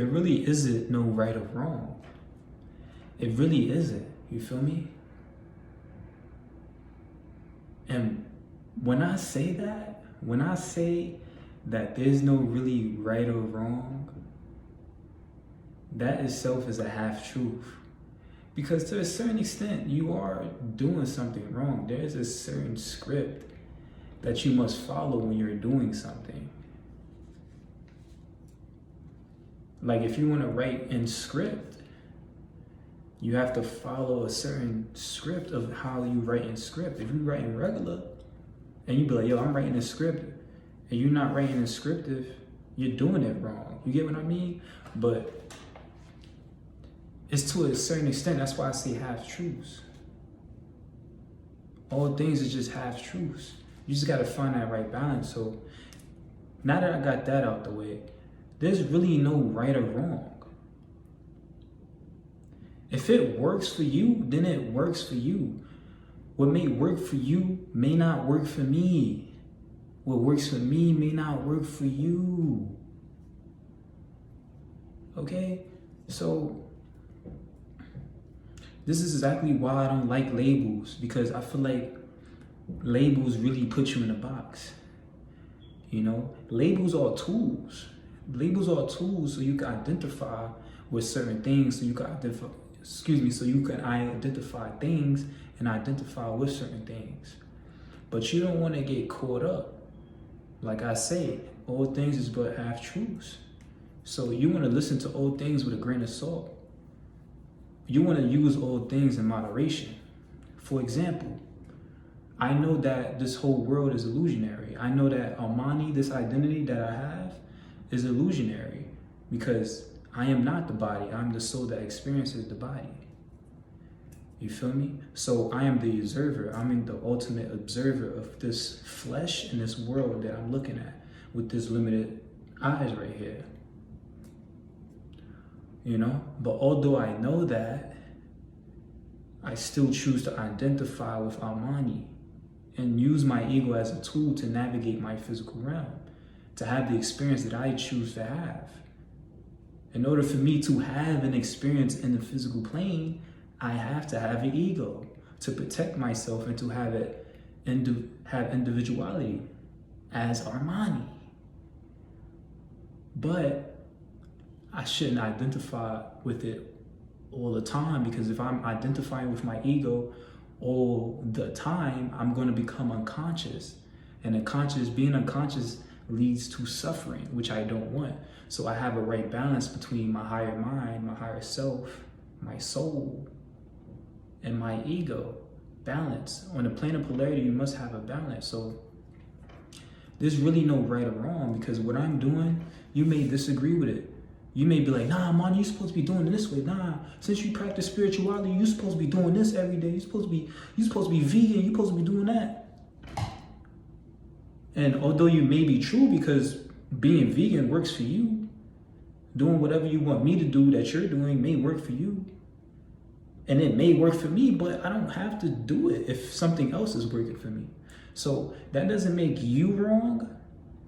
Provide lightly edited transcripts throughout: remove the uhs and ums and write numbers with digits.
There really isn't no right or wrong. It really isn't. You feel me? And when I say that there's no really right or wrong, that itself is a half truth. Because to a certain extent, you are doing something wrong. There's a certain script that you must follow when you're doing something. Like if you want to write in script, you have to follow a certain script of how you write in script. If you write in regular, and you be like, yo, I'm writing a script, and you're not writing descriptive, you're doing it wrong. You get what I mean? But it's to a certain extent. That's why I say half truths. All things is just half truths. You just gotta find that right balance. So now that I got that out the way, there's really no right or wrong. If it works for you, then it works for you. What may work for you may not work for me. What works for me may not work for you. Okay? So this is exactly why I don't like labels, because I feel like labels really put you in a box. You know, labels are tools. Labels are tools so you can identify with certain things, so you can identify, so you can identify things and identify with certain things. But you don't want to get caught up. Like I say, all things is but half truths. So you want to listen to all things with a grain of salt. You want to use all things in moderation. For example, I know that this whole world is illusionary. I know that Armani, this identity that I have, is illusionary because I am not the body. I'm the soul that experiences the body. You feel me? So I am the observer. I'm the ultimate observer of this flesh and this world that I'm looking at with this limited eyes right here. You know? But although I know that, I still choose to identify with Armani and use my ego as a tool to navigate my physical realm, to have the experience that I choose to have. In order for me to have an experience in the physical plane, I have to have an ego to protect myself and to have individuality as Armani. But I shouldn't identify with it all the time, because if I'm identifying with my ego all the time, I'm going to become unconscious. And being unconscious leads to suffering, which I don't want. So I have a right balance between my higher mind, my higher self, my soul, and my ego. Balance. On the plane of polarity, you must have a balance. So there's really no right or wrong, because what I'm doing, you may disagree with it. You may be like, nah, man, you're supposed to be doing it this way. Nah, since you practice spirituality, you're supposed to be doing this every day. You're supposed to be vegan. You're supposed to be doing that. And although you may be true, because being vegan works for you, doing whatever you want me to do that you're doing may work for you. And it may work for me, but I don't have to do it if something else is working for me. So that doesn't make you wrong.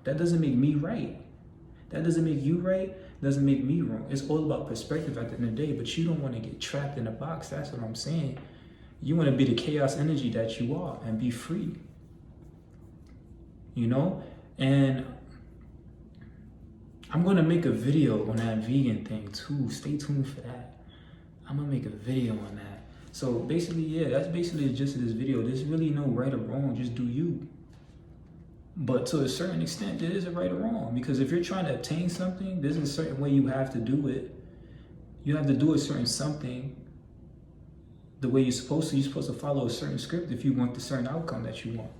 That doesn't make me right. That doesn't make you right. Doesn't make me wrong. It's all about perspective at the end of the day, but you don't want to get trapped in a box. That's what I'm saying. You want to be the chaos energy that you are and be free. You know? And I'm going to make a video on that vegan thing too. Stay tuned for that. I'm going to make a video on that. So basically, yeah, that's basically the gist of this video. There's really no right or wrong. Just do you. But to a certain extent, there is a right or wrong. Because if you're trying to obtain something, there's a certain way you have to do it. You have to do a certain something the way you're supposed to. You're supposed to follow a certain script if you want the certain outcome that you want.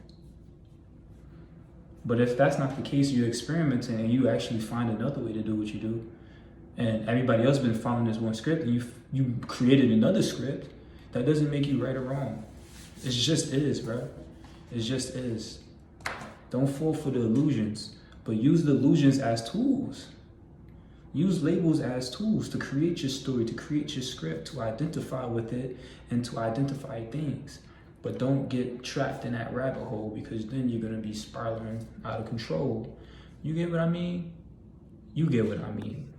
But if that's not the case, you're experimenting and you actually find another way to do what you do, and everybody else has been following this one script, and you created another script, that doesn't make you right or wrong. It just is, bro. It just is. Don't fall for the illusions, but use the illusions as tools. Use labels as tools to create your story, to create your script, to identify with it, and to identify things. But don't get trapped in that rabbit hole, because then you're going to be spiraling out of control. You get what I mean? You get what I mean.